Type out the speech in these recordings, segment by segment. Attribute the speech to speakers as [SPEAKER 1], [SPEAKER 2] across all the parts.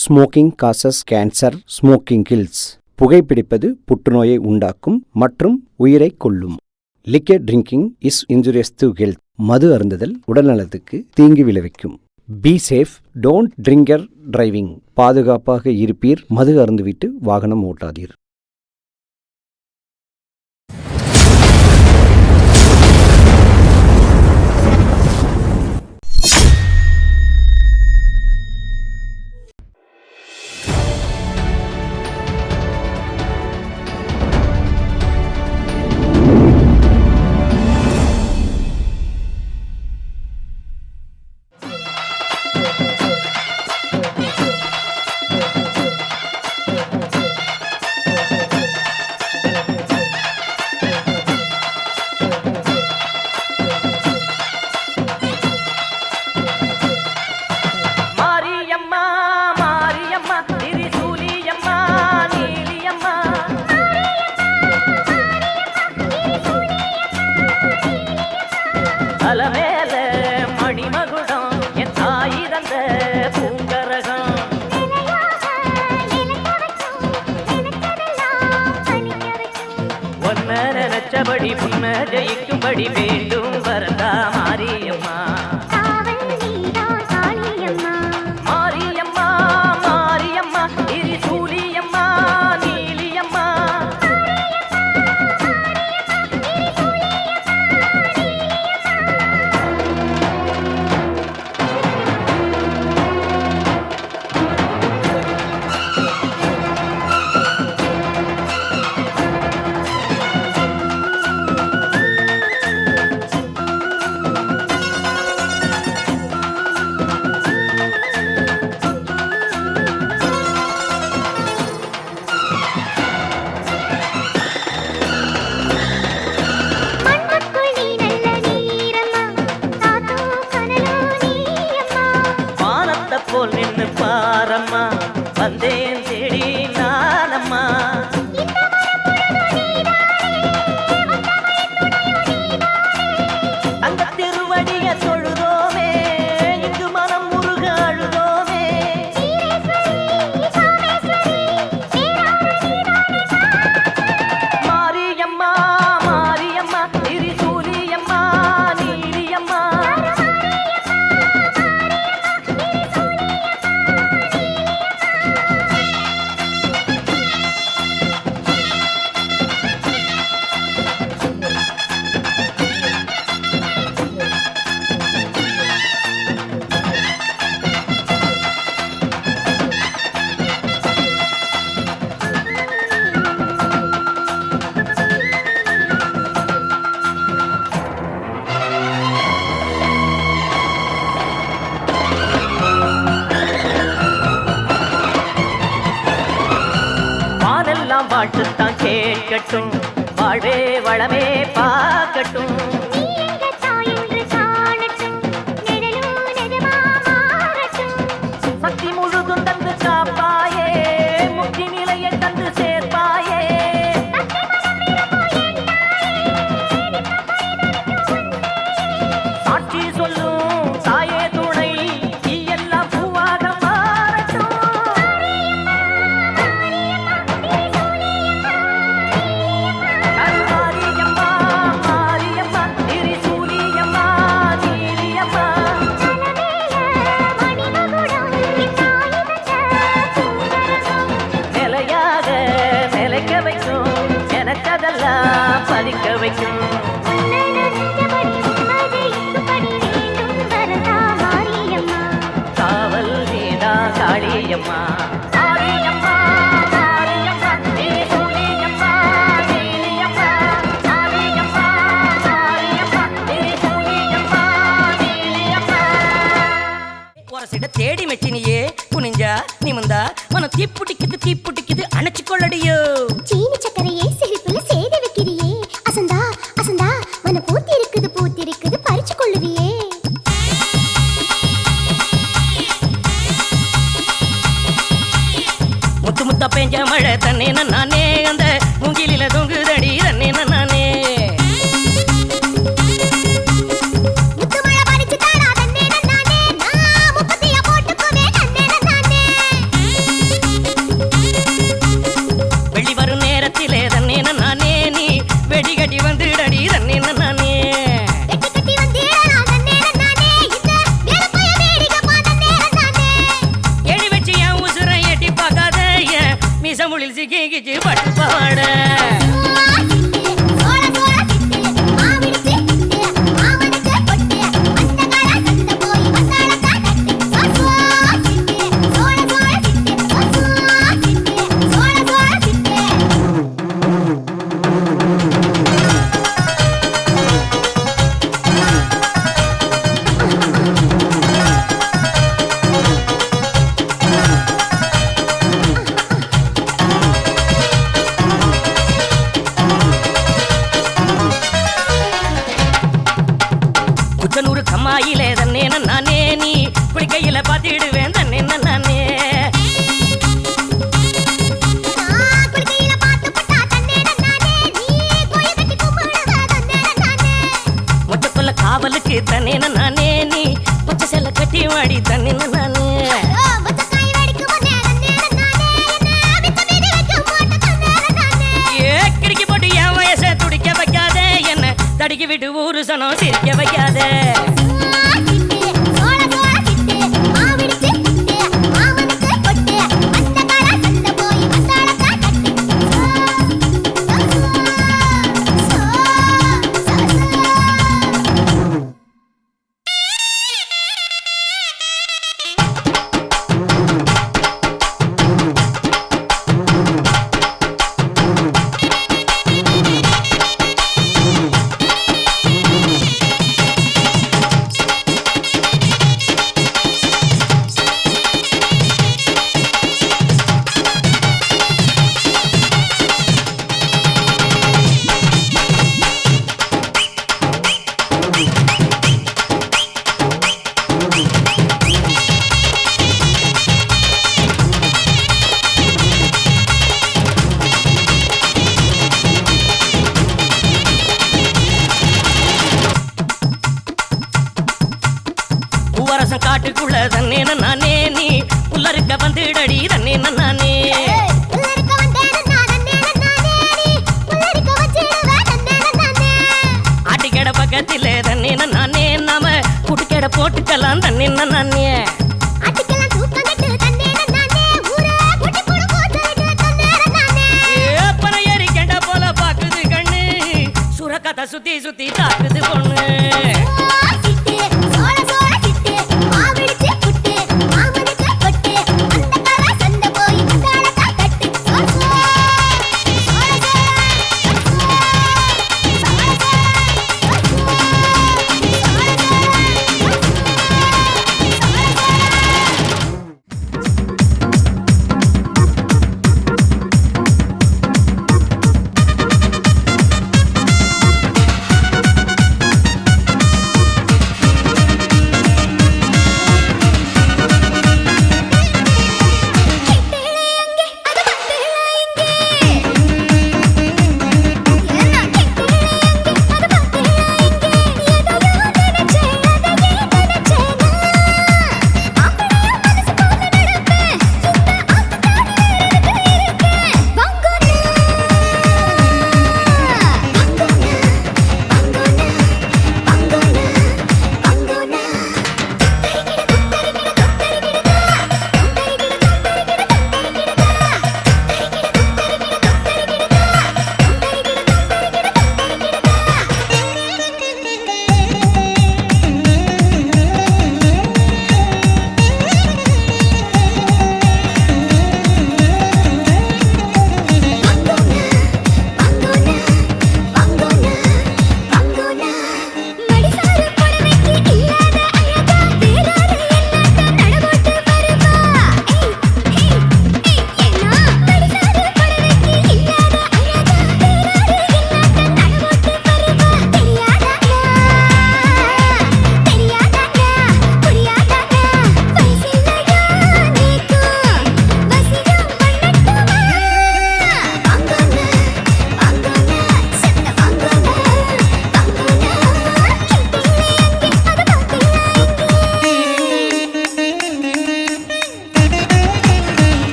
[SPEAKER 1] Smoking causes cancer, smoking kills. புகைப்பிடிப்பது புற்றுநோயை உண்டாக்கும் மற்றும் உயிரை கொல்லும். Liquor drinking is injurious to health. மது அருந்துதல் உடல்நலத்துக்கு தீங்கு விளைவிக்கும். Be safe, don't drinker driving. பாதுகாப்பாக இருப்பீர், மது அருந்துவிட்டு வாகனம் ஓட்டாதீர்.
[SPEAKER 2] நினைச்சபடி புன்ன ஜெயிக்கும்படி வேண்டும் வரதா மாரியம்மா. மாரியம்மா மாரியம்மா திரிசூலியம்மா நீலியம்மா. போல் நின்னு பாரம்மா, வந்தேன் தேடி நானம்மா. அந்த திருவடிய தொழுதோமே, இங்கு மனம் முருக அழுதோமே. மாரியம்மா மாரியம்மா திரிசூலியம்மா நீலியம்மா. வாழ்த்துத்தான் கேட்கட்டும், வாழ்வே வளமே பார்க்கட்டும். சக்தி முழுதும் தந்து காப்பாயே, முக்தி நிலையை தந்து சேர்ப்பாயே. சாட்சி சொல்லும் தாயே துணை, எல்லாம் பூவாக மாறட்டும். எனக்கதெல்லாம் பலிக்க வைக்கும். காவல் நீதா காளியம்மா. தேடி மெச்சினியே குனிஞ்சா நிமிந்தா மனம் தீப்புட்டிக்குது தீப்புட்டிக்குது அணைச்சு கொள்ளடியோ.
[SPEAKER 3] சீனி சக்கரையே சிரிப்புல சேதி வைக்கிறியே, அசந்தா அசந்தா மன பூத்தி இருக்குது பறிச்சு கொள்ளுவியே.
[SPEAKER 2] முத்து முத்தா பெஞ்ச மழை தன்னே நானே, அந்த மூங்கிலில தொங்குதடி தன்னே நானே. புடிச்சு கேக்கிச்சு பட்டு பாவாட குச்சனூர் கம்மாயிலே தன்னே நானே நீ குடிக்கையில பாத்திடுவேன் தன்னே நானே மொச்சக்குள்ள காவலுக்கு தன்னே நானே நீ பச்சை செல்ல கட்டி வாடி தன்னே நானே கிடிக்கி போட்டு என் வயசை துடிக்க வைக்காத என்ன தடிக்கி விட்டு ஊரு சனம் சிரிக்க வைக்காத பூவரசம் காட்டுக்குள்ள தன்னே நானே நீ புல்லருக்க வந்துடடி தன்னே நானே ஆட்டிக்கடை பக்கத்திலே தன்னே நானே நாம குட்டிக்கடை போட்டுக்கலாம் தன்னே நானே பனையேறி கெண்ட போல பாக்குது கண்ணு சுரக்கத்தை சுத்தி சுத்தி தாக்குது பொண்ணு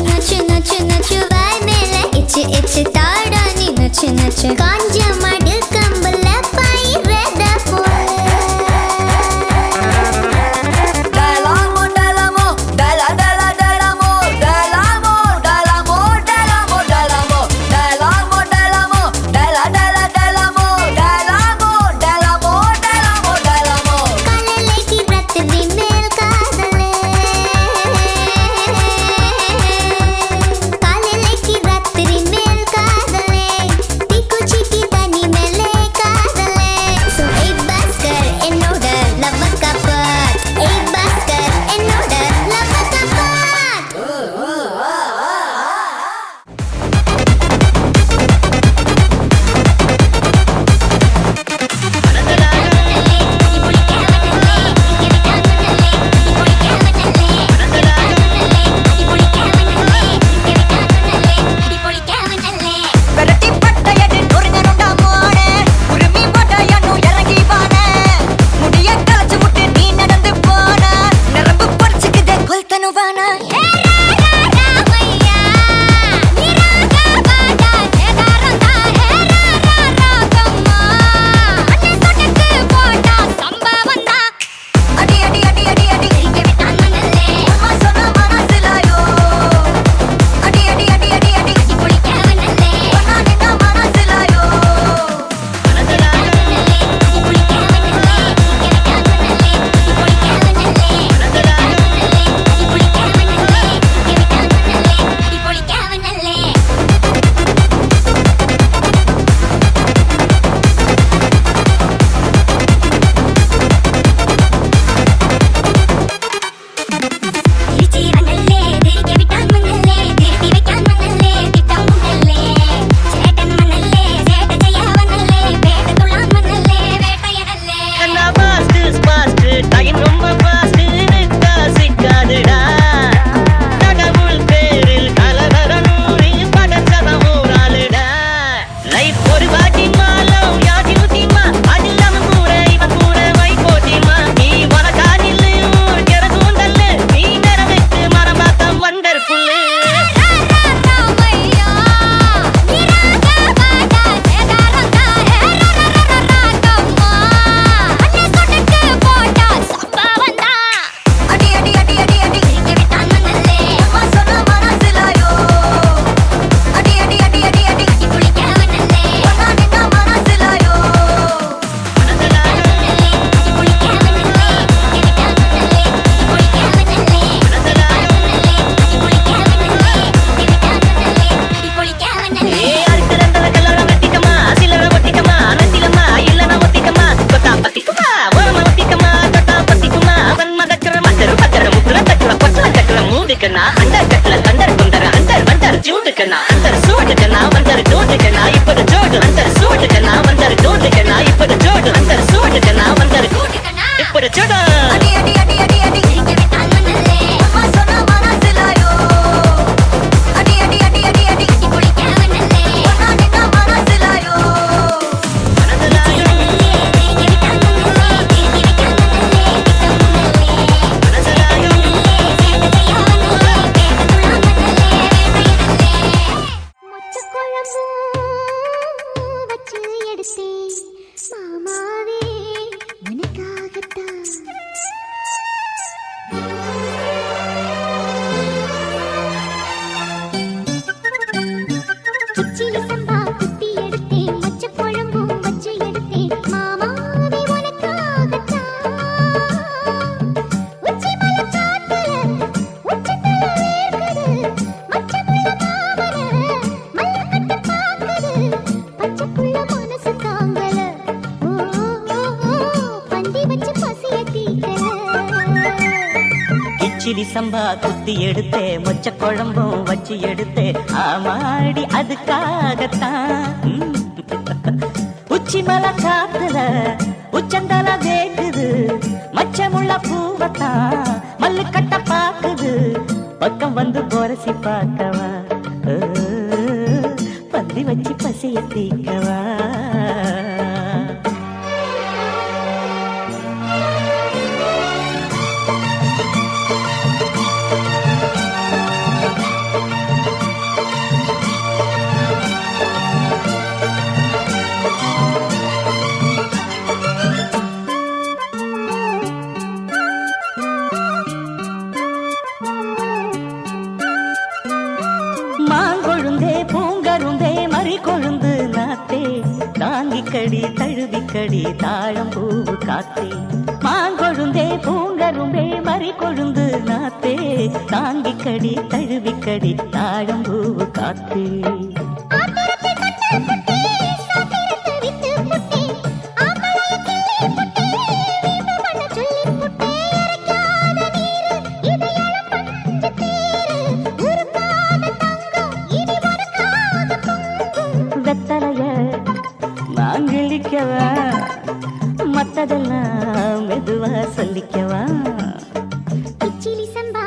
[SPEAKER 3] நச்சு நச்சு நச்சு வாய் மேல இச்சு இச்சு தாடானி நச்சு நச்சு காஞ்ச மடு கம்பல பயிரத போல
[SPEAKER 4] கிச்சிலி சம்பா குத்தி எடுத்தே மொச்ச குழம்பும் வச்சு எடுத்தே ஆமாடி அதுக்காகத்தான் உச்சி மலை காத்துல உச்சந்தல வேக்குது மச்சமுள்ள பூவத்தான் மல்லு கட்ட பாக்குது பக்கம் வந்து போரசி பார்க்கவா பந்தி வச்சு பசிய தீக்கவா மறி கொழுந்து நாத்தே தாங்கிக்கடி தழுவிக்கடி தாழம் பூவு காத்தே மாங்கொழுந்தே பூங்கரும்பே மறி கொழுந்து நாத்தே தாங்கிக்கடி தழுவிக்கடி தாழம் பூவு காத்தே வெத்தலைய நான் கிழிக்கவா மத்ததெல்லாம் மெதுவா சொல்லிக்கவா
[SPEAKER 3] கிச்சிலி சம்பா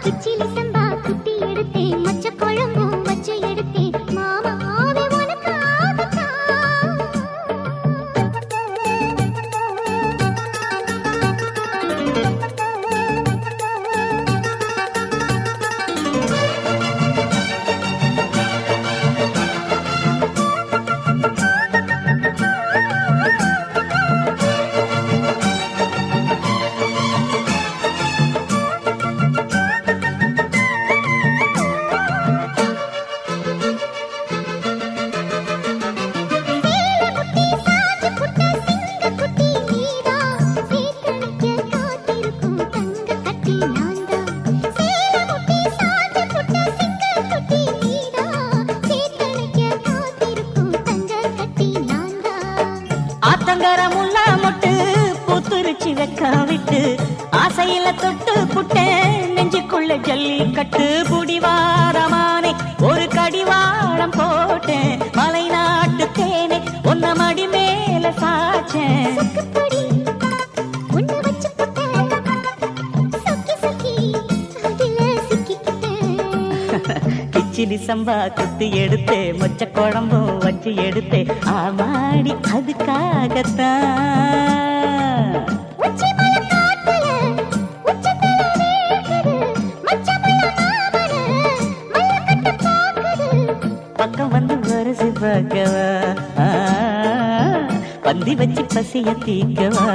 [SPEAKER 3] கிச்சிலி சம்பா குட்டி எடுத்தேன் மச்ச குழம்பும் வச்சு எடுத்தேன் மாமாவே
[SPEAKER 4] ஆத்தங்கரமுள்ள மொட்டு பூத்துருச்சி வெக்க விட்டு ஆசையில தொட்டு புட்டேன் நெஞ்சுக்குள்ள ஜல்லி கட்டு புடிவாரமானே ஒரு கடிவாரம் போட்டேன் மலை நாட்டு தேனே ஒன்ன மடி மேல சாச்சேன் கிச்சிலி சம்பா குத்தி எடுத்தே மொச்ச குழம்பும் வச்சு எடுத்தே ஆமாடி அதுக்காகத்தான் பக்கம் வந்து வருசி பார்க்கவா பந்தி வச்சு பசிய தீக்கவா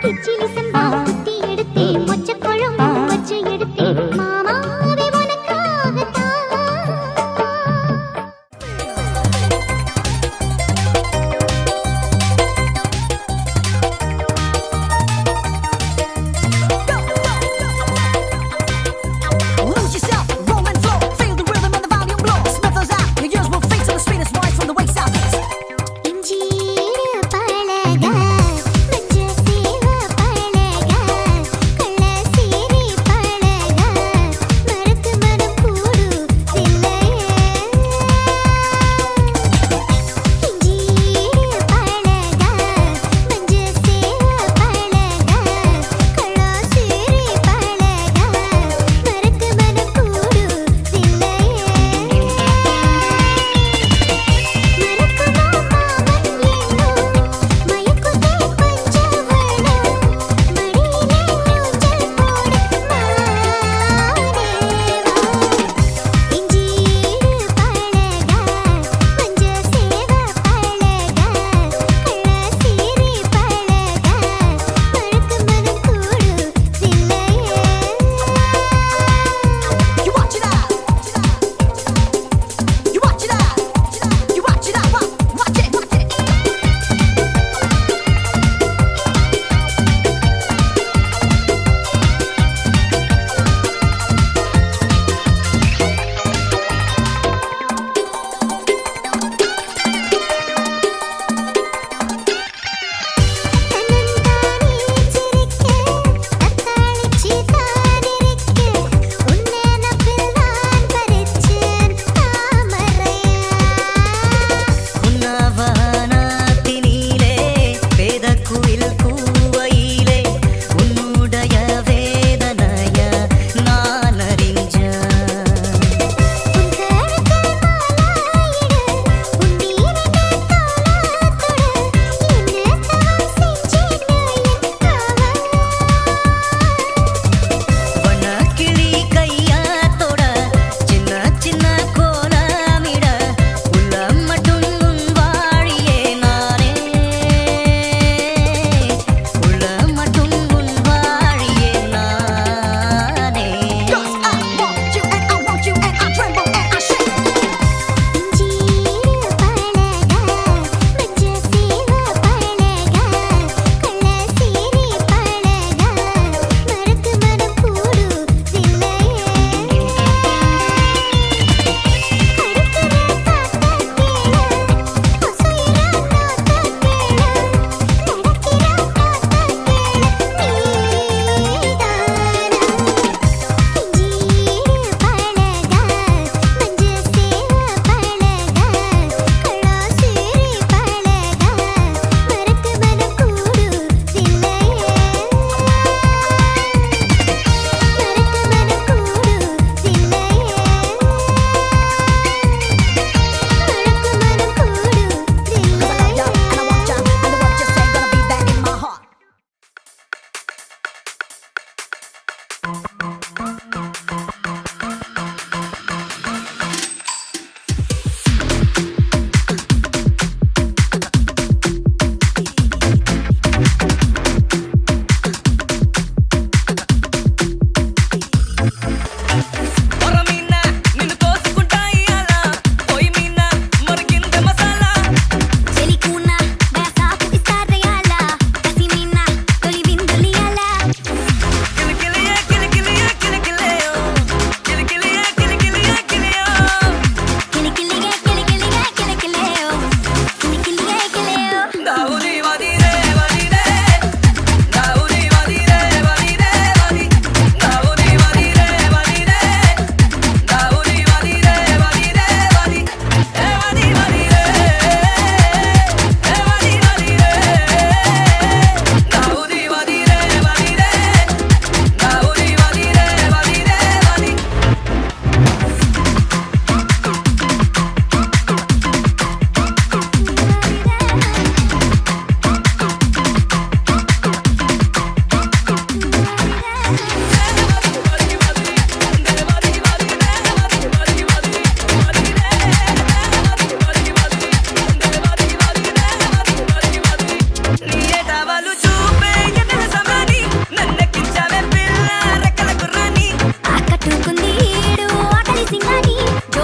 [SPEAKER 3] கிச்சிலி சம்பா குத்தி எடுத்தேன் மொச்ச குழம்பும் வச்சு எடுத்தேன் மாமாவே உனக்காகத்தான்
[SPEAKER 2] Lose yourself, roll and flow, feel the rhythm and the volume blow. Smith those out, your ears will face the sweetest voice from the way southeast.
[SPEAKER 3] இஞ்சீர பழக மஞ்ச சேவ பழக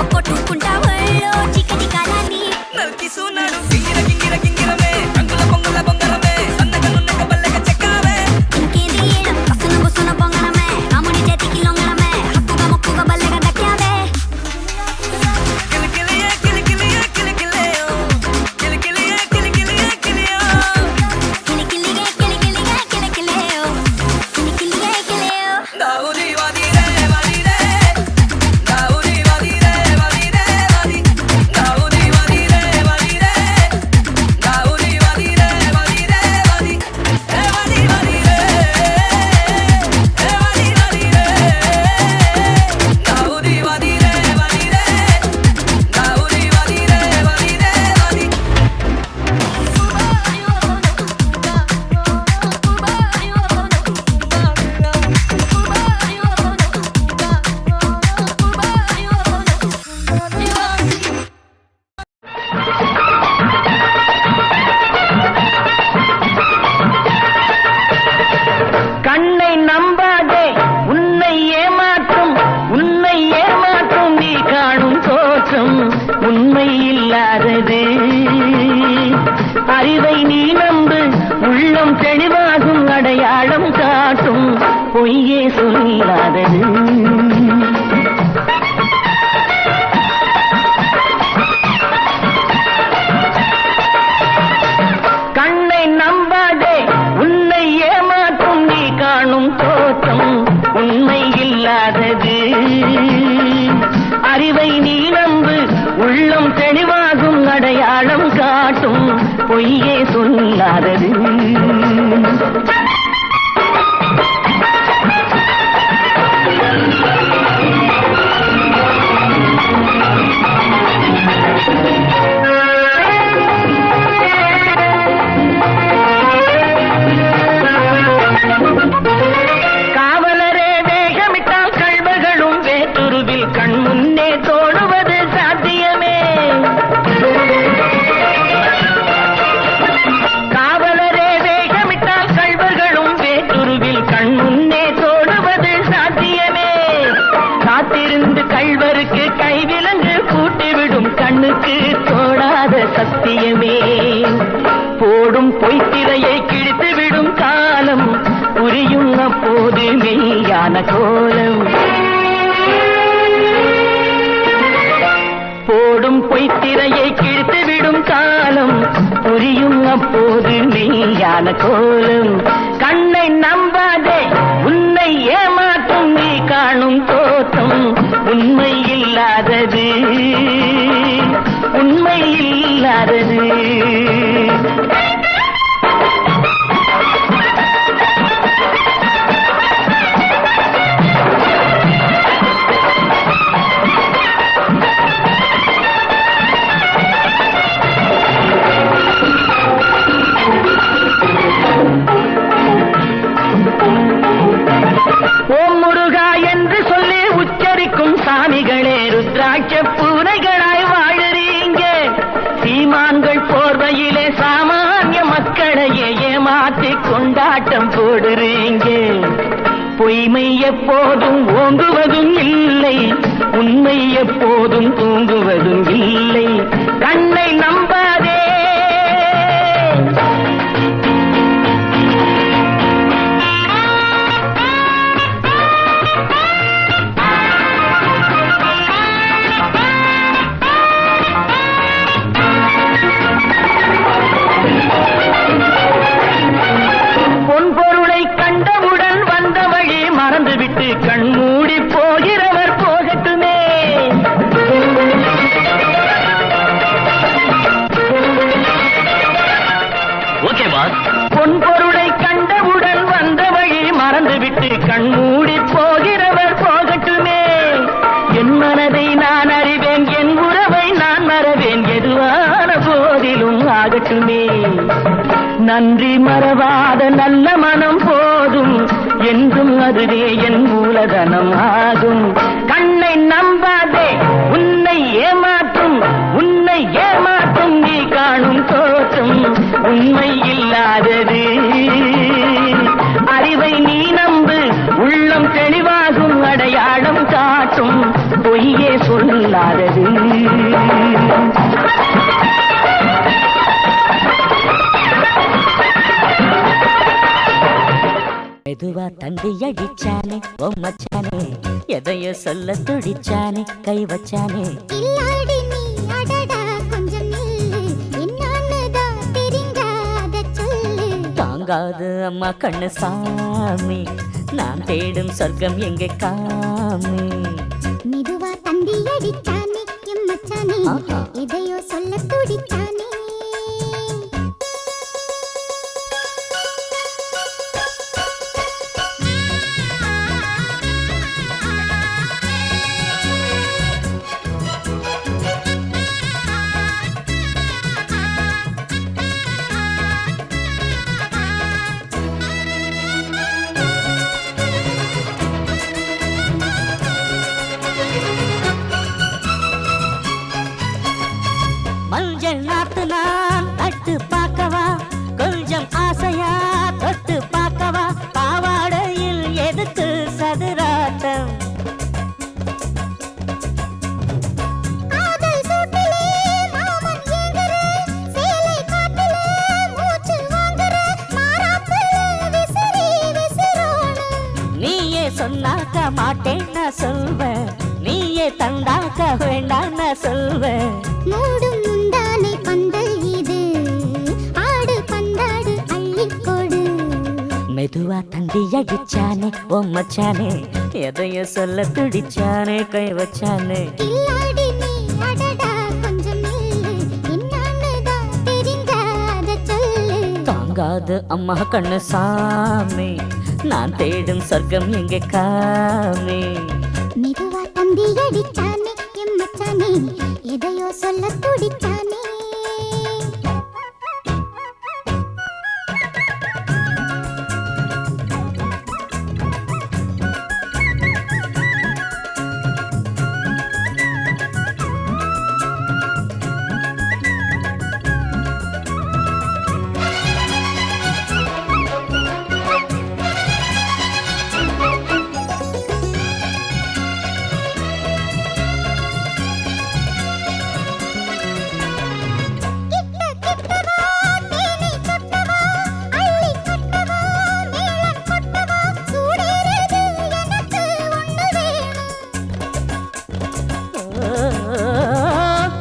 [SPEAKER 3] కొట్టుకుంటా ఒళ్ళో చికటి కాలాన్ని
[SPEAKER 5] నల్కి సూనాడు కింగిర కింగిర కింగిరమే రంగుల పొంగల బొంగరమే సన్నగనున్నక బల్లెక చెక్కావే
[SPEAKER 3] ఇంకేది ఏడం కసున బుసున పొంగనమే అముడి చేతికి లొంగనమే హక్కుగా మొక్కుగా బల్లెగా దక్కావే
[SPEAKER 5] కిలికిలియే కిలికిలియే కిలికిలియో కిలికిలియే కిలికిలియే కిలియో
[SPEAKER 3] కిలికిలిగే కిలికిలిగే కిలికిలేయో కిలికిలిగే కిలియో
[SPEAKER 5] దావుది వాదిరే వాదిరే దావుది వాదిరే వాదిరే వాది దావుది వాదిరే వాదిరే దావుది వాదిరే వాదిరే వాది ఏ వాది వాదిరే ఏ వాది వాదిరే దావుది వాదిరే వాదిరే దావుది వాదిరే వాదిరే వాది
[SPEAKER 4] கண்ணை நம்பாதே உன்னை ஏமாற்றும் நீ காணும் தோற்றம் உண்மை இல்லாதது அறிவை நீ நம்பு உள்ளம் தெளிவாகும் அடையாளம் காட்டும் பொய்யே சொல்லாதது கண்ணை நம்பாதே உன்னை ஏமாற்றும் நீ காணும் தோற்றம் உண்மை இல்லாதது அறிவை நீ நம்பு உள்ளம் தெளிவாகும் அடையாளம் காட்டும் பொய்யே சொல்லாதது காவலரே வேகமிட்டால் கள்வர்களும் வேற்றுருவில் கண் முன்னே தோடுவது சாத்தியமே காவலரே வேகமிட்டால் கள்வர்களும் வேற்றுருவில் கண் முன்னே தோடுவது சாத்தியமே காத்திருந்து கள்வருக்கு கைவிலங்கு பூட்டிவிடும் கண்ணுக்கு தோடாத சத்தியமே போடும் பொய்த்திரையை கிழித்துவிடும் காலம் புரியும் அப்போது மெய்யான கோலம் போடும் பொய்த்திரையை கிழித்துவிடும் காலம் புரியும் அப்போது மெய்யான கோலம் கண்ணை நம்பாதே உன்னை ஏமாற்றும் நீ காணும் தோற்றம் உண்மை இல்லாதது உண்மை இல்லாதது ஓம் முருகா என்று சொல்லி உச்சரிக்கும் சாமிகளே ருத்ராட்ச பூனைகளாய் வாழறீங்க சீமான்கள் போர்வையிலே சாமானிய மக்களையே ஏமாற்றி கொண்டாட்டம் போடுறீங்க பொய்மை எப்போதும் ஓங்குவதும் இல்லை உண்மை எப்போதும் தூங்குவதும் இல்லை கண்ணை நம்பாதே பொன்பொருளை கண்டவுடன் வந்த வழி மறந்துவிட்டு கண் மூடி போகிறவர் போகட்டுமே ஓகே பாஸ் பொன்பொருளை கண்டவுடன் வந்த வழி மறந்துவிட்டு கண் மூடி போகிறவர் போகட்டுமே என் மனதை நான் அறிவேன் என் உறவை நான் மறவேன் எதுவான போதிலும் ஆகட்டுமே நன்றி மறவாத நல்ல மனம் போதும் என்றும் அதுவே என் மூலதனம் ஆகும் கண்ணை நம்பாதே உன்னை ஏமாற்றும் நீ காணும் தோற்றம் உண்மை இல்லாதது அறிவை நீ நம்பு உள்ளம் தெளிவாகும் அடையாளம் காட்டும் பொய்யே சொல் இயலாதது. மெதுவா தண்டி அடிச்சானே ஓ மச்சானே, எதையோ சொல்ல துடிச்சானே கை வச்சானே.
[SPEAKER 3] கில்லாடி நீ அடடா கொஞ்சம் நில்லு, என்னன்னுதான் தெரிஞ்சாத சொல்லு.
[SPEAKER 4] தாங்காது அம்மா கண்ணு சாமி, நான் தேடும் சொர்க்கம் எங்கே காமி.
[SPEAKER 3] மெதுவா தந்தி அடிச்சானே எம் மச்சானே,
[SPEAKER 4] ஆஹா.
[SPEAKER 3] எதையோ சொல்ல துடிச்சானே.
[SPEAKER 4] மஞ்சள் நாத்து நான் நட்டு பார்க்கவா, கொஞ்சம் ஆசையா தொட்டு பார்க்கவா. பாவாடையில் எதுக்கு சதுராட்டம்,
[SPEAKER 3] காதல் சூட்டிலே மாமன் ஏங்குற, சேலை காட்டிலே மூச்சு வாங்குற, மாறாப்புல விசிறி விசிறோடு.
[SPEAKER 4] நீயே சொன்னாக்க மாட்டேன் நான் சொல்வேன், நீயே தந்தாக்க வேண்டாம் நான் சொல்வேன்.
[SPEAKER 3] மூடும் முந்தானை பந்தல் இது, ஆடு பந்தாடு அள்ளிக்கொடு.
[SPEAKER 4] மெதுவா தண்டி அடிச்சானே ஓ மச்சானே, எதையோ சொல்ல துடிச்சானே கை வச்சானே.
[SPEAKER 3] கில்லாடி நீ அடடா கொஞ்சம் நில்லு, என்னன்னுதான் தெரிஞ்சாத சொல்லு.
[SPEAKER 4] தாங்காது அம்மா கண்ணு சாமி, நான் தேடும் சொர்க்கம் எங்கே காமி.
[SPEAKER 3] மெதுவா தந்தி அடிச்சானே எம் மச்சானே, எதையோ சொல்ல துடிச்சானே.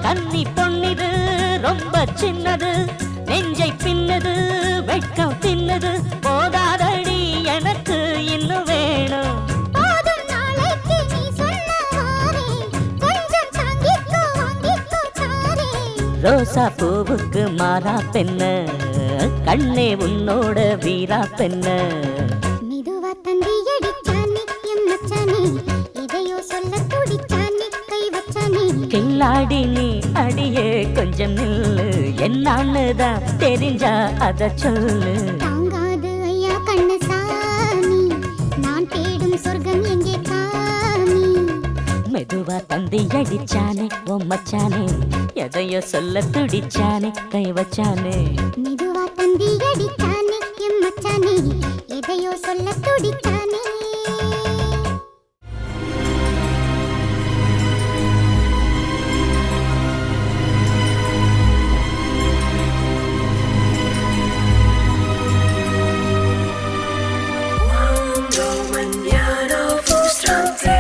[SPEAKER 4] கன்னி பொன்னிது ரொம்ப சின்னது, நெஞ்சை பின்னது வெட்கம் தின்னது. போதாதடி எனக்கு இன்னும் வேணும்.
[SPEAKER 3] போதும் நாளைக்கு நீ சொன்ன வாரே, கொஞ்சம் தாங்கிக்கோ வாங்கிக்கோ தாரே.
[SPEAKER 4] ரோசா பூவுக்கு மாறா பெண்ண, கண்ணே உன்னோட வீரா பெண்ண.
[SPEAKER 3] மெதுவா தந்தி அடிச்சானே எம் மச்சானே, எதையோ சொல்ல துடிச்சானே கை வச்சானே.
[SPEAKER 4] கில்லாடி நீ அடியே கொஞ்சம் நில்லு, என்னான்னுதான் தெரிஞ்சா அத சொல்லு.
[SPEAKER 3] தாங்காது ஐயா கண்ணு சாமி, நான் தேடும் சொர்க்கம் எங்கே காமி.
[SPEAKER 4] மெதுவா தந்தி அடிச்சானே ஓ மச்சானே, எதையோ சொல்ல துடிச்சானே கை வச்சானே.
[SPEAKER 3] மெதுவா தந்தி அடிச்சானே எம் மச்சானே, எதையோ சொல்ல துடிச்சானே.
[SPEAKER 6] Cuando mañana buscan te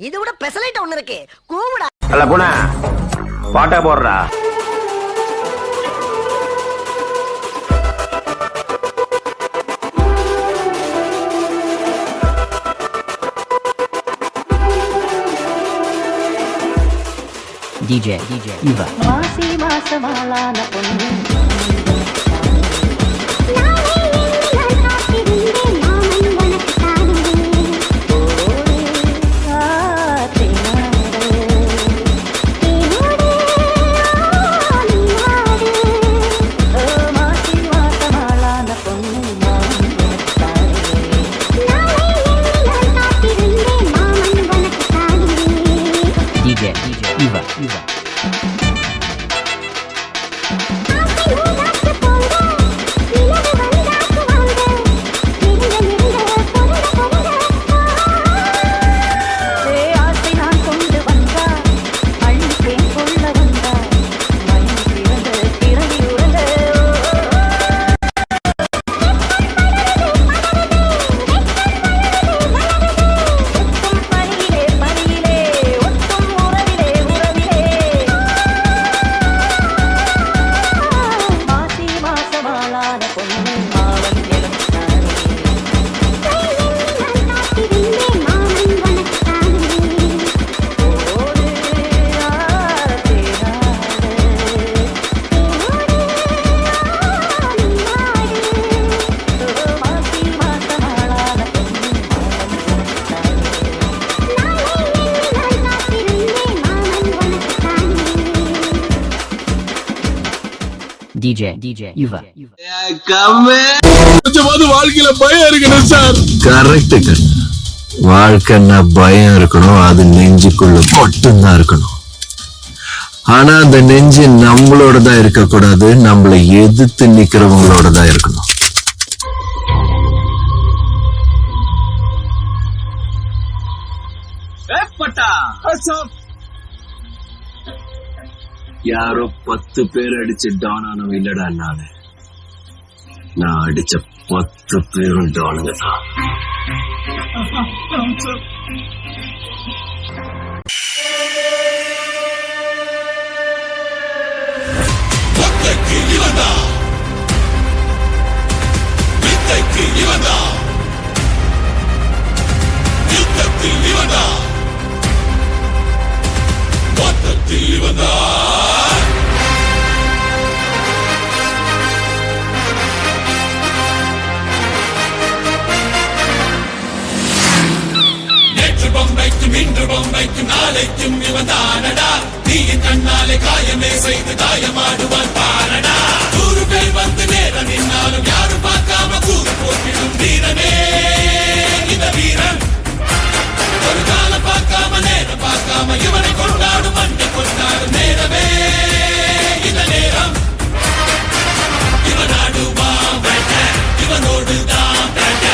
[SPEAKER 2] இது விட பெசலைட் ஒண்ணு இருக்கு கூவுடா.
[SPEAKER 6] அல்ல குணா பாட்டா போடுறா.
[SPEAKER 4] DJ Iva.
[SPEAKER 7] மாசி மாசமாளான பொண்ணு
[SPEAKER 4] DJ Iva. DJ Iva.
[SPEAKER 8] கொஞ்சமாவது வாழ்க்கையில பயம் இருக்கணும் சார்.
[SPEAKER 9] கரெக்ட். வாழ்க்கைன்னா பயம் இருக்கணும், அது நெஞ்சுக்குள்ள மட்டும்தான் இருக்கணும். ஆனா அந்த நெஞ்சு நம்மளோட தான் இருக்க கூடாது, நம்மளை எதிர்த்து நிக்கிறவங்களோட தான் இருக்கணும். யாரோ 10 பேர் அடிச்சு டான் ஆனவன் இல்லடா நான் அடிச்ச 10 பேரும் டானுங்க தான்.
[SPEAKER 8] நேற்று பொம்மைக்கும் இன்று பொம்மைக்கும் நாளைக்கும் இவன் தானடா. தீயின் கண்ணாலே காயமே செய்து தாயமாடுவான் பாரடா. 100 பேர் வந்து நேரம் நின்னாலும் யாரும் பார்க்காம கூறு போட்டிடும் வீரனே இந்த வீரன். ஒரு காலம் பார்க்காம நேரம் பார்க்காம இவனை கொண்டாடும் மண்ணை கொண்டாடும் நேரமே இந்த நேரம். இவன் ஆடுவான் வேட்ட, இவனோடு தான் வேட்ட.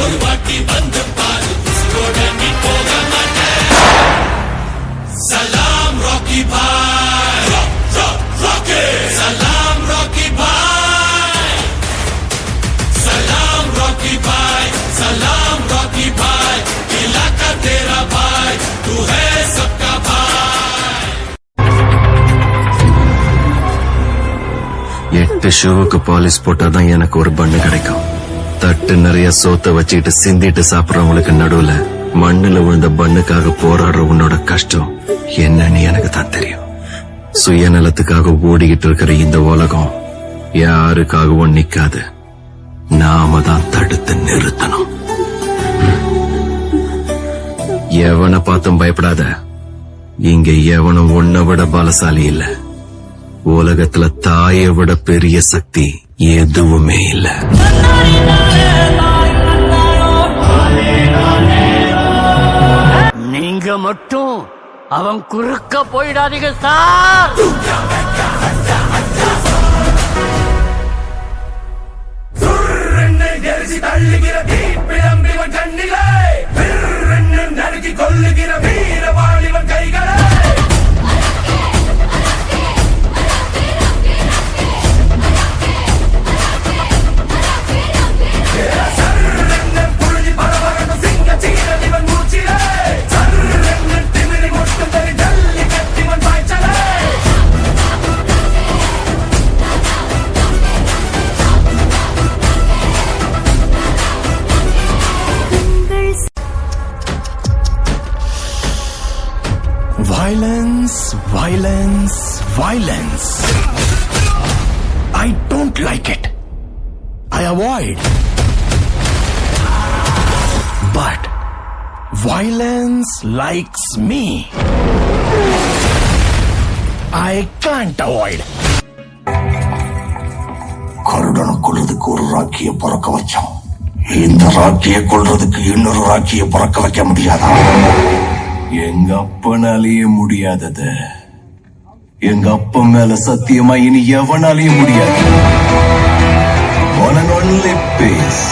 [SPEAKER 8] ஒரு வாட்டி வந்து பாரு, உசுரோட நீ போக மாட்ட. சலாம் ராக்கி பாய், ராக்கி. சலாம் ராக்கி பாய், சலாம் ராக்கி பாய், சலாம் ராக்கி பாய். इलाका तेरा भाई, तू है सबका भाई.
[SPEAKER 9] 8 ஷூவுக்கு பாலிஷ் போட்டாதான் எனக்கு ஒரு பண்ணு கிடைக்கும். தட்டு நிறைய சோத்த வச்சுக்கிட்டு சிந்திட்டு சாப்பிடறவங்களுக்கு நடுவுல மண்ணுல விழுந்த பண்ணுக்காக போராடுற உன்னோட கஷ்டம் என்னன்னு எனக்கு தான் தெரியும். சுயநலத்துக்காக ஓடிக்கிட்டு இருக்கிற இந்த உலகம் யாருக்காகவும் நிக்காது. நாம தான் தடுத்து நிறுத்தணும். எவனை பார்த்தும் பயப்படாத. இங்க எவனும் உன்னை விட பலசாலி இல்ல. உலகத்துல தாயை விட பெரிய சக்தி எதுவுமே இல்ல.
[SPEAKER 4] நீங்க மட்டும் அவன் குறுக்க போயிடாதீங்க சார்.
[SPEAKER 8] தள்ளுகிற தீப்பிழம்பிவன் கண்ணிலே நறுக்கி கொள்ளுகிற வீரவாளிவன் கைகளை. புழுதி பரவரட்டும் சிங்க சீரலிவன் மூச்சிலே. Violence, violence, violence. I don't like it. I avoid. But violence likes me. I can't avoid.
[SPEAKER 10] கருடனை கொள்றதுக்கு ஒரு ராக்கிய பறக்க வச்சோம். இந்த ராக்கிய கொள்றதுக்கு இன்னொரு ராக்கிய பறக்க வைக்க முடியாதா? எங்க அப்பனாலேயே முடியாதது எங்க அப்பா மேல சத்தியமா இனி எவனாலேயும் முடியாது. On and only pace.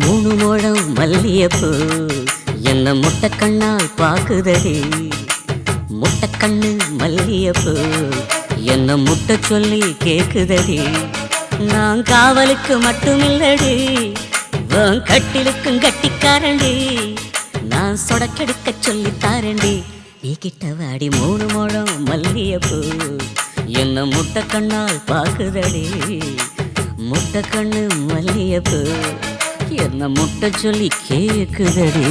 [SPEAKER 4] மூணு முழம் மல்லியப்பூ என்ன முட்டை கண்ணால் பாக்குதடி. முட்டை கண்ணு மல்லியப்பூ என்ன முட்டை சொல்லி கேக்குதடி. நான் காவலுக்கு மட்டுமில்லடி, உன் கட்டிலுக்கும் கட்டிக்காரண்டி. நான் சொடக்கெடுக்க சொல்லி தாரண்டி. நீ கிட்ட வாடி மூணு முழம் மல்லியப்பூ என்ன முட்டை கண்ணால் பாக்குதடி. முட்டை கண்ணு மல்லியப்பூ என்ன முட்டை சொல்லி கேக்குதடி.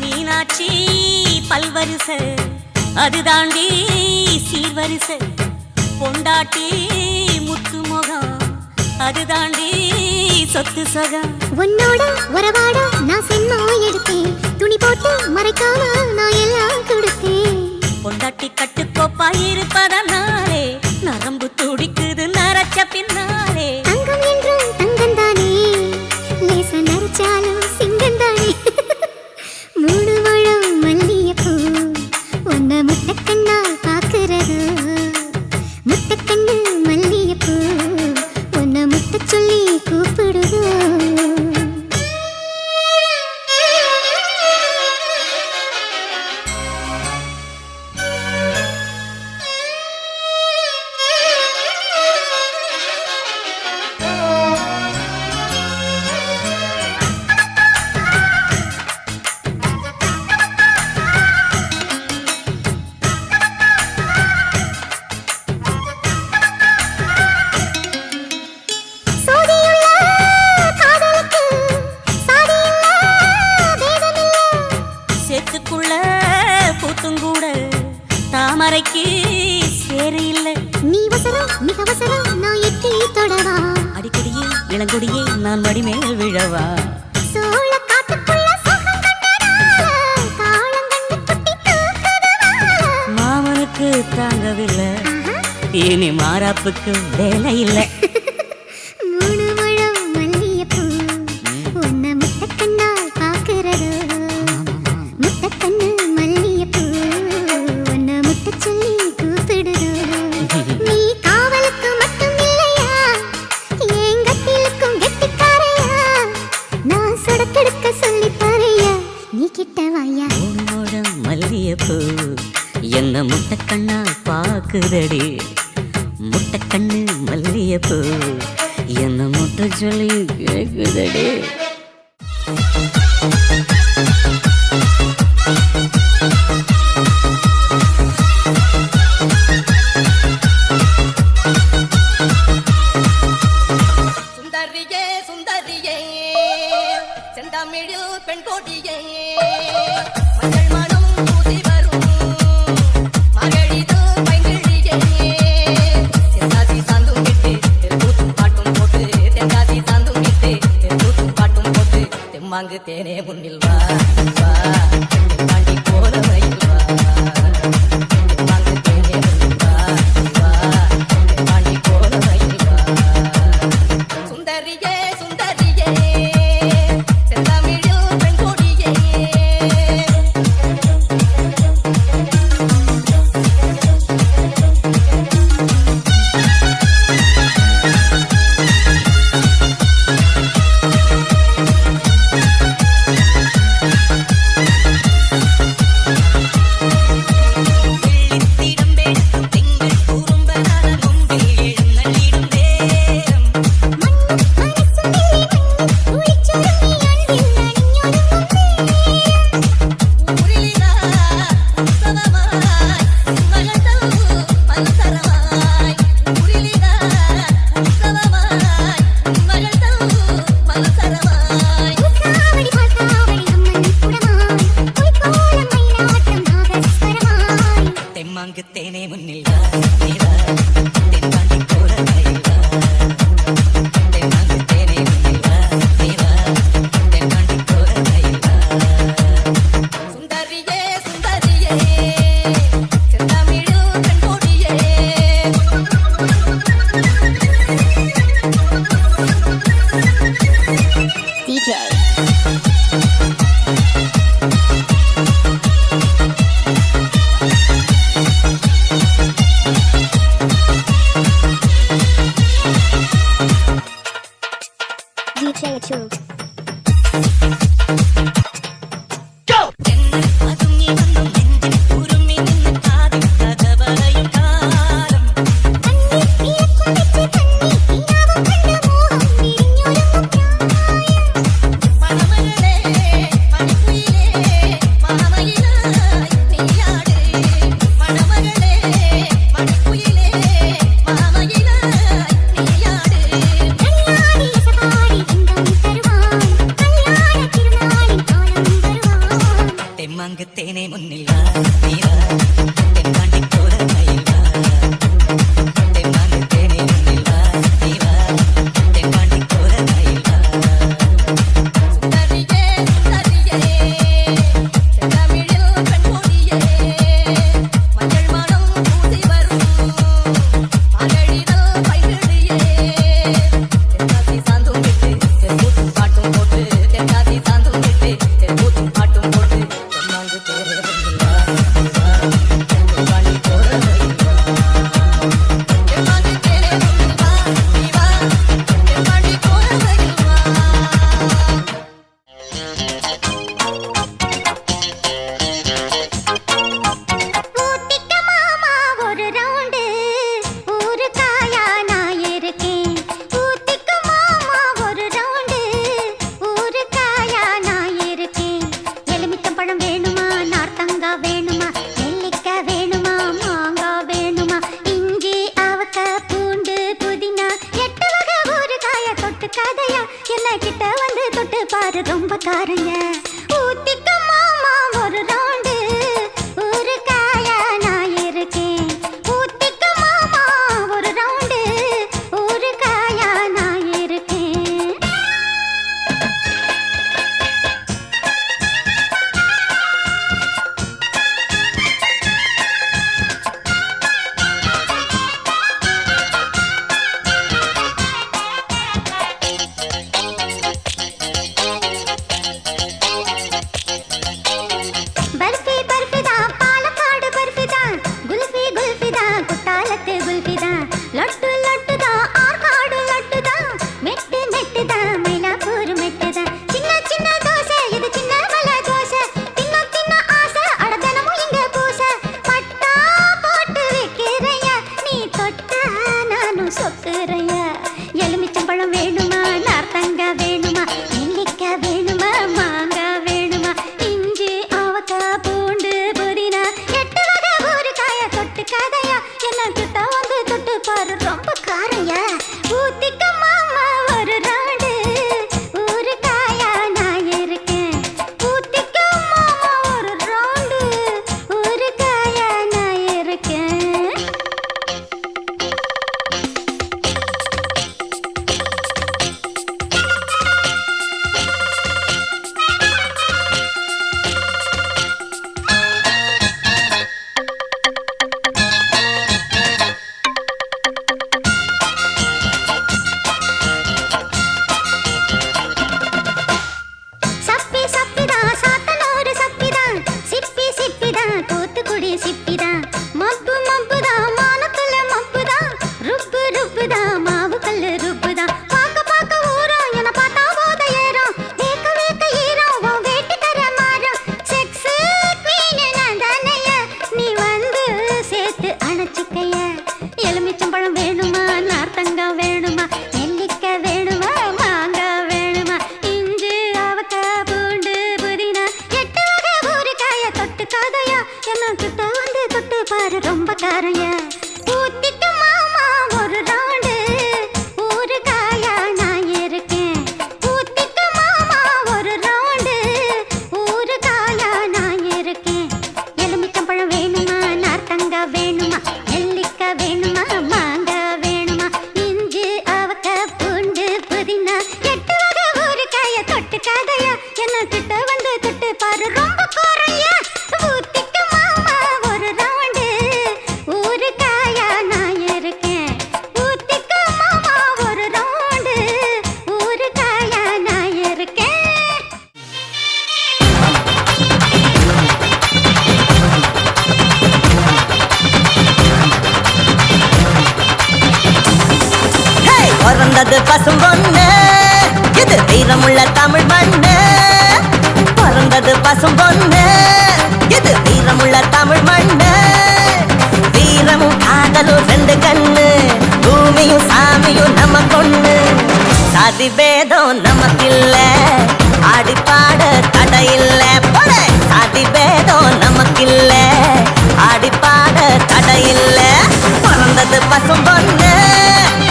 [SPEAKER 4] மீனாட்சி பல்வரிசை அது தாண்டி சீர்வரிசை, பொண்டாட்டி முத்து முகம் அது தாண்டி சொத்து சகம்.
[SPEAKER 3] உன்னோட உறவாட நான் சென்மா எடுத்தேன், துணி போட்டு மறைக்காம நான் எல்லாம் கொடுத்தேன்.
[SPEAKER 4] பொண்டாட்டி கட்டுக்கோப்பா இருப்பதனாலே நரம்பு துடிக்குது நரச்ச பின்னாலே.
[SPEAKER 3] தங்கம் என்றும் தங்கம் தானே, லேச நரைச்சாலும் சிங்கம் தானே. 3 முழம் மல்லிகைப்பூ உன்னை முட்டைக்கண்ணால் பார்க்கிறது. முட்டைக்கண்ணு மல்லிகைப்பூ உன்னை முட்டை சொல்லி கூப்பிடுது.
[SPEAKER 4] சேத்துக்குள்ள பூத்துங்கூட தாமரைக்கு சேரு இல்லை.
[SPEAKER 3] நீ வசரம் மிக வசரம் நான் எட்டி தொடவா,
[SPEAKER 4] அடிக்கடியே இளங்கொடியே நான் மடிமேல் விழவா.
[SPEAKER 3] சோழ காட்டுக்குள்ள சுகம் கண்டதால காலம் கண்டு குட்டி தூக்குதவா.
[SPEAKER 4] மாமனுக்கு தாங்கவில்லை, இனி மாறாப்புக்கு வேலை இல்லை.
[SPEAKER 3] 3 முழம் மல்லிகைப்பூ உன்னை முட்டைக்கண்ணால் பார்க்கிறது. முட்டைக்கண்ணு மல்லிகைப்பூ உன்னை முட்டை சொல்லி கூப்பிடுது. நீ காவலுக்கு மட்டும் இல்லையா, என் கட்டிலுக்கும் கெட்டிக்காரையா. நான் சுடக்கெடுக்க சொல்லி பாரையா, நீ கிட்ட வாயா.
[SPEAKER 4] உன்னோட மல்லிகைப்பூ என்ன முட்டைக்கண்ணா பாக்குதடி. முட்டைக்கண்ணு மல்லிகைப்பூ என்ன முட்டை சொல்லி கேக்குதடி.
[SPEAKER 5] சுந்தரியே சுந்தரியே செந்தமிழில் பெண் கோடியே, மஞ்சள் மனம் பூசி வரும் மகளிது பைங்கிழியே. தென்காசி சாந்தும் விட்டு கூத்தும் பாட்டும் போட்டு, தென்காசி சாந்தும் விட்டு கூத்தும் பாட்டும் போட்டு, தெம்மாங்கு தேனே முன்னில் வா வா, தாண்டி போற மயில் வா. தெம்மாங்கு தேனே முன்னில் வா வா, தாண்டி போற மயில் வா. சுந்தரியே சுந்தரியே செந்தமிழில் பெண் கொடியே.
[SPEAKER 3] அச்சோ
[SPEAKER 5] தேனே முன்னில் வா நீரா தென்பாண்டி போற மயில் வா தென்பாண்டி தேனே முன்னில் வா நீரா தென்பாண்டி போற மயில் வா சுந்தரியே சுந்தரியே செந்தமிழில் பெண்மொழியே மஞ்சள் மனம் பூசி வரும் மகளிரல் பைகிழியே தென்காசி சாந்தும் விட்டு தென்கூத்தும் பாட்டும் போட்டு தென்காசி சாந்தும் விட்டு தென்கூத்தும் பாட்டும் போட்டு ரொம்ப காரங்க ஊத்திக்க மாமா ஒரு ரவுண்டு ஒரு காயா நான் இருக்கேன் ஊத்திக்க மாமா ஒரு ரவுண்டு ஒரு காயா நான் இருக்கேன் எலுமிச்சம்பழம் வேணுமா நார்த்தங்க வேணுமா நெல்லிக்காய் வேணுமா மாங்காய் வேணுமா இஞ்சி அவக்காய் பூண்டு புதினா 8 வகை ஊறுகாய தொட்டு கதையா என்ன கிட்ட வந்து தொட்டு பாரு ரொம்ப காரையா ஊத்திக்க மாமா ஒரு ரவுண்டு ஊறுகாயா நான் இருக்கேன் ஊத்திக்க மாமா ஒரு ரவுண்டு ஊறுகாயா நான் இருக்கேன் எலுமிச்சம்பழம் வேணுமா நார்த்தங்காய் வேணுமா நெல்லிக்காய் வேணுமா மாங்காய் வேணுமா இஞ்சி அவக்காய் பூண்டு புதினா 8 வகை ஊறுகாய தொட்டு கதையா என்ன கிட்ட வந்து தொட்டு பாரு ரொம்ப காரையா ஊத்திக்க மாமா ஒரு ரவுண்டு ஊறுகாயா நான் இருக்கேன் ஊத்திக்க மாமா ஒரு ரவுண்டு ஊறுகாயா நான் இருக்கேன் எலுமிச்சம்பழம் வேணுமா நார்த்தங்காய் வேணுமா நெல்லிக்காய் வேணுமா மாங்காய் வேணுமா இஞ்சி அவக்காய் பூண்டு புதினா 8 வகை ஊறுகாய தொட்டு கதையா என்ன கிட்ட வந்து தொட்டு பாரு ரொம்ப காரையா ஊத்திக்க மாமா ஒரு ரவுண்டு ஊறுகாயா நான் இருக்கேன் ஊத்திக்க மாமா ஒரு ரவுண்டு ஊறுகாயா நான் இருக்கேன் பிறந்தது பசும் பொண்ணு இது வீரமுள்ள தமிழ் மண்ணு பிறந்தது பசும் பொண்ணு இது வீரமுள்ள தமிழ் மண்ணு வீரமும் காதலும் ரெண்டு கண்ணு பூமியும் சாமியும் நம்ம கொண்ணு சாதி பேதம் நமக்கில்ல ஆடி பாட தடையில்ல போல சாதி பேதம் நமக்கில்ல ஆடி பாட தடையில்ல பிறந்தது பசும் பொண்ணு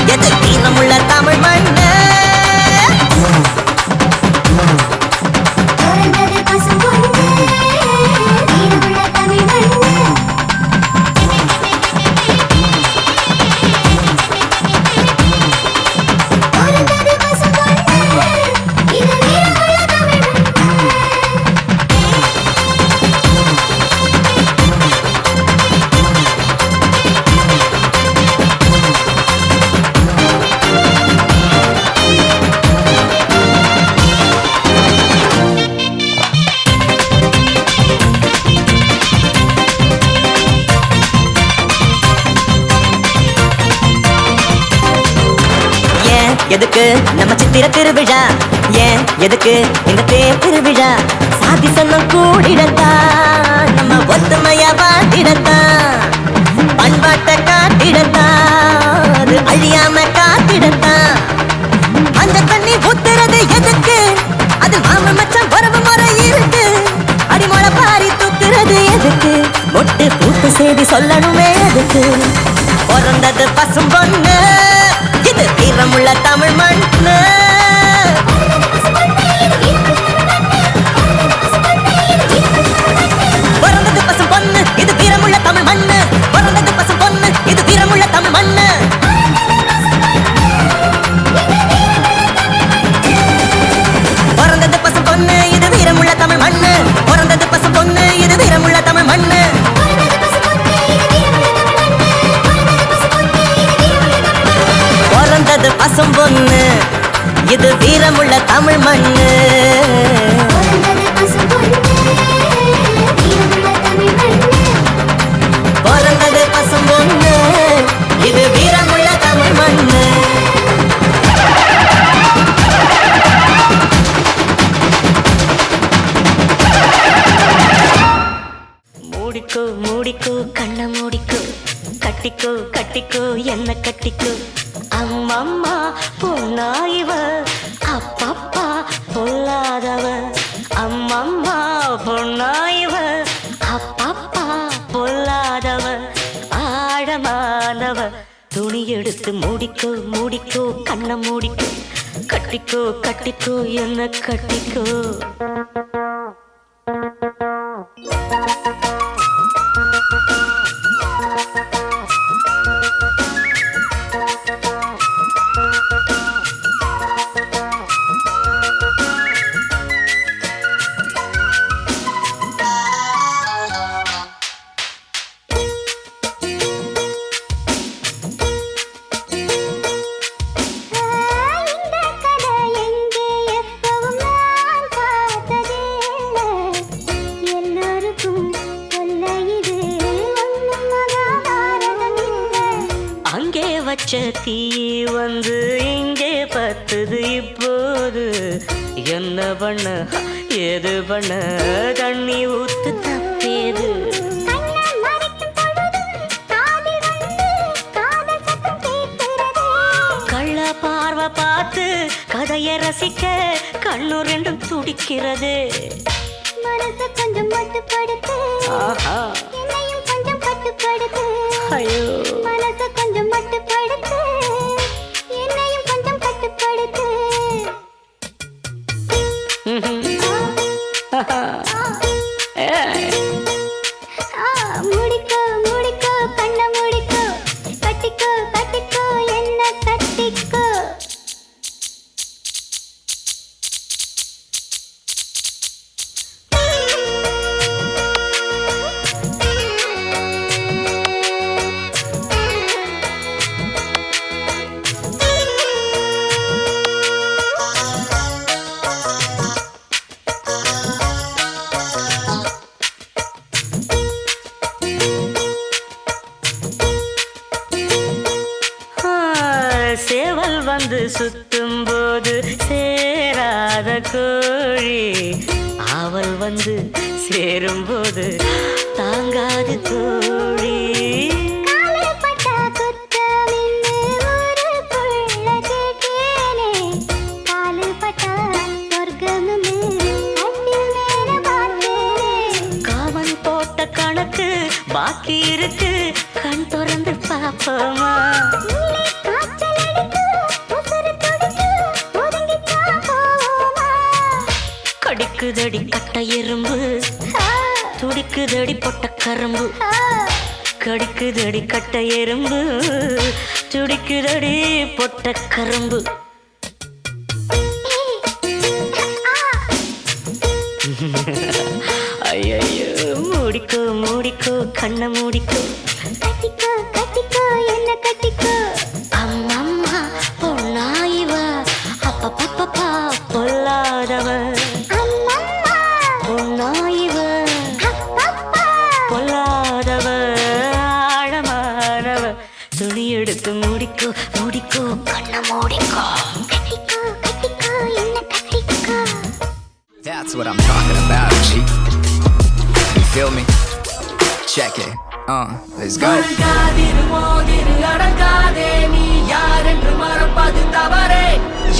[SPEAKER 5] எது வீரமுள்ள தமிழ் மண்ணு
[SPEAKER 3] பிறந்தது பசும் பொண்ணு வீரமுள்ள தமிழ் மண்ணு பிறந்தது பசும் பொண்ணு இது வீரமுள்ள தமிழ் மண்ணு
[SPEAKER 5] எதுக்கு நம்ம சித்திர திருவிழா ஏன் எதுக்கு இந்த தேர் திருவிழா சாதி சன்னம் கூடிடத்தா நம்ம ஒத்துமையா வாழ்த்திடத்தா பண்பாட்டை காட்டிடத்தா அது அழியாம காத்திடத்தா அந்த தண்ணி ஊத்துறது எதுக்கு அது மாம மச்சான் உறவு முறை இருக்கு அடிமொழ பாரி தூக்குறது எதுக்கு ஒட்டு கூட்டு செய்தி சொல்லணுமே எதுக்கு பிறந்தது பசும் பொண்ணு இது வீரமுள்ள தமிழ் மண்ணு பிறந்தது பசும் பொண்ணு இது வீரமுள்ள தமிழ் மண்ணு பிறந்தது பசும் பொண்ணு இது வீரமுள்ள தமிழ் மண்ணு பிறந்தது பசும் பொண்ணு இது வீரமுள்ள தமிழ் மண்ணு பிறந்தது பசும் பொண்ணு இது வீரமுள்ள தமிழ் மண்ணு பிறந்தது பசும் பொண்ணு இது வீரமுள்ள தமிழ் மண்ணு பிறந்தது பசும் பொண்ணு இது வீரமுள்ள தமிழ் மண்ணு
[SPEAKER 4] மூடிக்கோ மூடிக்கோ கண்ண மூடிக்கோ கட்டிக்கோ கட்டிக்கோ என்ன கட்டிக்கோ அம்மம்மா பொன்னாயிவ அப்பப்பா பொல்லாதவ அம்மம்மா பொன்னாயிவ அப்பப்பா பொல்லாதவ ஆழமானவ துணி எடுத்து மூடிக்கோ மூடிக்கோ கண்ண மூடிக்கோ கட்டிக்கோ கட்டிக்கோ என்ன கட்டிக்கோ தீ வந்து இங்கே பத்துது இப்போது என்ன பண்ண ஏது பண்ண தண்ணி ஊத்து தப்பேது கள்ள பார்வை பார்த்து கதையை ரசிக்க கண்ணு ரெண்டும் துடிக்கிறது
[SPEAKER 3] மனசு கொஞ்சம் மட்டுப்படுத்து என்னையும் கொஞ்சம் கட்டுப்படுத்து
[SPEAKER 4] ஐயோ
[SPEAKER 3] மனசு கொஞ்சம் மட்டுப்படுத்து என்னையும் கொஞ்சம் கட்டுப்படுத்து முடிக்கோ முடிக்கோ கண்ண முடிக்கோ கட்டிக்கோ கட்டிக்கோ என்ன கட்டிக்கோ
[SPEAKER 4] சேவல் வந்து சுத்தும் போது சேர துள்ளாத கோழி ஆவல் வந்து சேரும்போது தாங்காது தோழி. காமன் போட்ட கணக்கு பாக்கி இருக்கு, கண் திறந்து பாப்போமா? கடிக்குதடி கட்ட எறும்பு, துடிக்குதடி பொட்ட கரும்பு. கடிக்குதடி கட்ட எறும்பு, துடிக்குதடி பொட்ட கரும்பு. ஐயோ மூடிக்கோ மூடிக்கோ கண்ணை மூடிக்கோ. கட்டிக்கோ கட்டிக்கோ என்ன கட்டிக்கோ. அம்மம்மா பொண்ணாயிவ அப்பப்பப்பா பொல்லாதவ. பொண்ணாயிவ பொல்லாதவ ஆழமானவ. துணி எடுத்து மூடிக்கோ மூடிக்கோ கண்ணை மூடிக்கோ. கட்டிக்கோ கட்டிக்கோ என்ன கட்டிக்கோ.
[SPEAKER 11] That's what I'm talking about, G. You feel me? Check it. Let's go.
[SPEAKER 5] Adangathey நீ யார் என்று மறப்பது தவறே.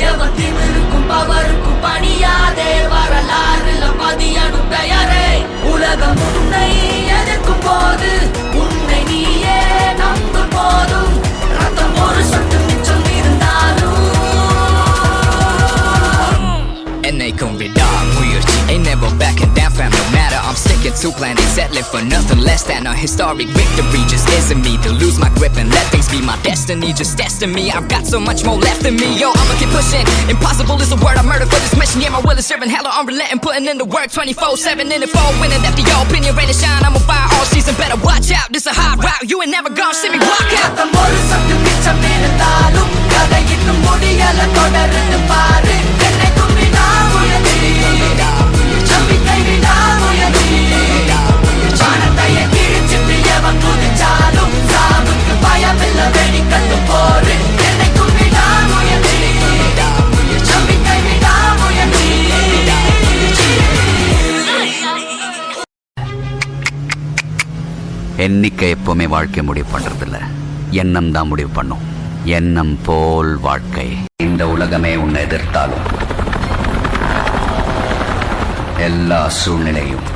[SPEAKER 5] எவத்திமிருக்கும் பவருக்கும் பணியாதே, வரலாறுல பதியனும் பெயரே. உலகம் உன்னை எதிர்க்கும் போது உன்னை நீயே நம்பும் போதும் ரத்தம் ஒரு சொட்டு மிச்சம் இருந்தாலும்
[SPEAKER 11] என்னைக்கும் விடாமுயற்சி. Ain't never backing down fam, no matter I'm sticking to plan and settling for nothing less than a historic victory. Just isn't me to lose my grip and let things be my destiny. Just testing me, I've got so much more left in me. Yo, I'ma keep pushing. Impossible is a word I murder for this mission. Yeah, my will is serving hella unrelenting, putting in the work 24/7 in the fall, winning after your opinion, ready to shine. I'm on fire all season, better watch out. This a hard route, you ain't never gonna see me walk out.
[SPEAKER 5] ரத்தம் ஒரு சொட்டு மிச்சம் இருந்தாலும் கதை இன்னும் முடியல, தொடர்ந்து பாரு. என்னைக்கும் விடாமுயற்சி, நம்பிக்கை விடாமுயற்சி. வானத்தையே கிழிச்சிட்டு எவன் குதிச்சாலும் சாவுக்கு பயமில்ல, வெடிக்கட்டும் போரு. என்னைக்கும் விடாமுயற்சி, நம்பிக்கை விடாமுயற்சி.
[SPEAKER 12] எண்ணிக்கை எப்பவுமே வாழ்க்கை முடிவு பண்றதில்ல, எண்ணம் தான் முடிவு பண்ணும். எண்ணம் போல் வாழ்க்கை. இந்த உலகமே உன்னை எதிர்த்தாலும் எல்லா சூழ்நிலையும்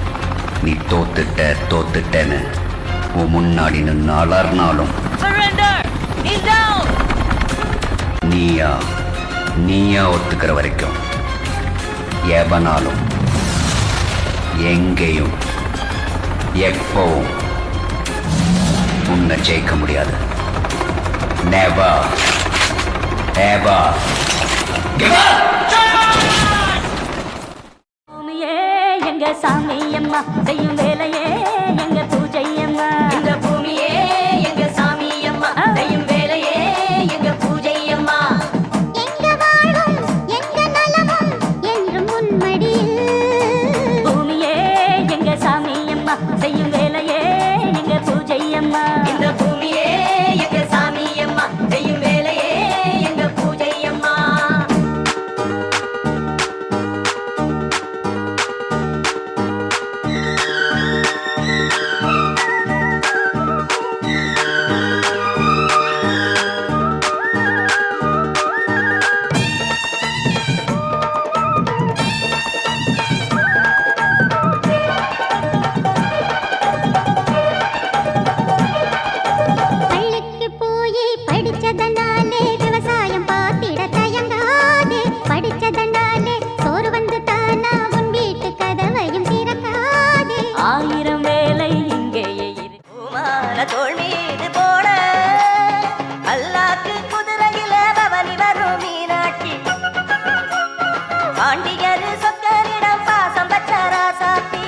[SPEAKER 12] நீ தோத்துட்டேன்னு உன் முன்னாடி நின்று அலர்னாலும் நீயா ஒத்துக்கிற வரைக்கும் எவனாலும் எங்கேயும் எப்பவும் உன்னை ஜெயிக்க முடியாது. Never ever give up.
[SPEAKER 4] பூமியே எங்க சாமி அம்மா, செய்யும் வேலையே எங்க பூஜை அம்மா. இந்த பூமியே எங்க சாமி அம்மா, செய்யும் வேலையே எங்க பூஜை அம்மா.
[SPEAKER 3] எங்க வாழும் எங்க நலமும் என்றும் உன்மடியில்.
[SPEAKER 4] பூமியே எங்க சாமி அம்மா, செய்யும் வேலையே எங்க பூஜை அம்மா. இந்த பூமியே எங்க சாமி அம்மா, செய்யும் வேலையே எங்க பூஜை அம்மா.
[SPEAKER 3] பள்ளிக்கு போய் படிச்சதனாலே விவசாயம் பார்த்திட தயங்காதே. படிச்சதனாலே சோறு வந்து தானா உன் வீட்டு கதவையும் திறக்காதே.
[SPEAKER 4] 1000 வேலை இங்கேயே இருக்கு.
[SPEAKER 5] பூமால தோள் மீது போட அல்லாக்கு குதிரையில பவனி வரும் மீனாட்சி. பாண்டியர் சொக்கனிடம் பாசம் பற்ற ராசாத்தி.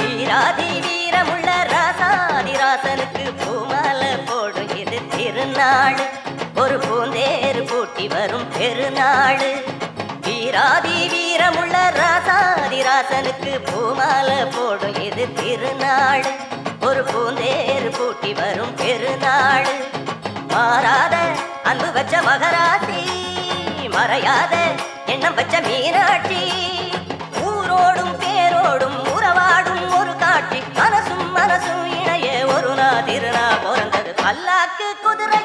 [SPEAKER 5] வீராதி வீரமுள்ள
[SPEAKER 4] திருநாள், ஒரு பூந்தேர் பூட்டி வரும் பெருநாள். வீராதி வீரமுள்ள ராசாதி ராசனுக்கு பூமாலை போடும் இது திருநாள், ஒரு பூந்தேர் பூட்டி வரும் பெருநாள். மாறாத அன்பு வச்ச மகராசி, மறையாத எண்ணம் வச்ச மீனாட்சி, ஊரோடும் பேரோடும் உறவாடும் ஒரு காட்சி. மனசும் மனசும் இணைய ஒரு திருநா பிறந்தது. பல்லாக்கு குதிரை